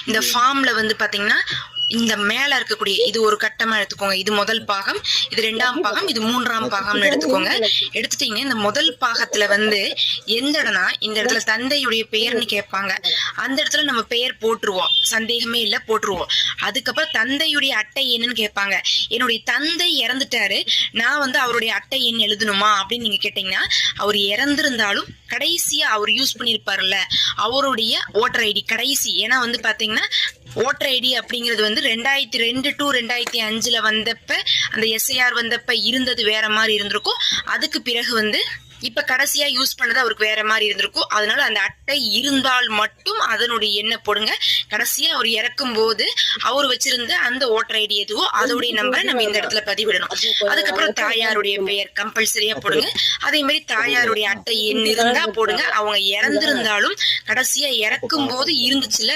இந்த ஃபார்ம்ல வந்து பாத்தீங்கன்னா இந்த மேல இருக்கக்கூடிய இது ஒரு கட்டமா எடுத்துக்கோங்க. இது முதல் பாகம், இது 2ஆம் பாகம், இது 3ஆம் பாகம்னு எடுத்துக்கோங்க. எடுத்துட்டீங்கன்னா இந்த முதல் பாகத்துல வந்து எந்த இடம்னா இந்த இடத்துல தந்தையுடைய பெயர்னு கேட்பாங்க. அந்த இடத்துல நம்ம பெயர் போட்டுருவோம், சந்தேகமே இல்லை, போட்டுருவோம். அதுக்கப்புறம் தந்தையுடைய அட்டை எண்ணுன்னு கேட்பாங்க. என்னுடைய தந்தை இறந்துட்டாரு, நான் வந்து அவருடைய அட்டை எண் எழுதணுமா அப்படின்னு நீங்க கேட்டீங்கன்னா, அவர் இறந்திருந்தாலும் கடைசியா அவர் யூஸ் பண்ணியிருப்பாருல்ல அவருடைய ஓட்டர் ஐடி கடைசி. ஏன்னா வந்து பாத்தீங்கன்னா ஓட்டர் ஐடி அப்படிங்கிறது வந்து 2002 to 2005 வந்தப்ப அந்த எஸ்ஐஆர் வந்தப்ப இருந்தது வேற மாதிரி இருந்திருக்கும். அதுக்கு பிறகு வந்து இப்ப கடைசியா யூஸ் பண்ணது அவருக்கு வேற மாதிரி இருந்திருக்கும். அதனால அந்த அட்டை இருந்தால் மட்டும் அதனுடைய எண்ணை போடுங்க. கடைசியா அவர் இறக்கும் போது அவர் வச்சிருந்த அந்த ஓட்டர் ஐடி எதுவோ அதோடைய நம்பரை நம்ம இந்த இடத்துல பதிவிடணும். அதுக்கப்புறம் தாயாருடைய பெயர் கம்பல்சரியா போடுங்க. அதே மாதிரி தாயாருடைய அட்டை எண் இருந்தா போடுங்க. அவங்க இறந்திருந்தாலும் கடைசியா இறக்கும் போது இருந்துச்சுல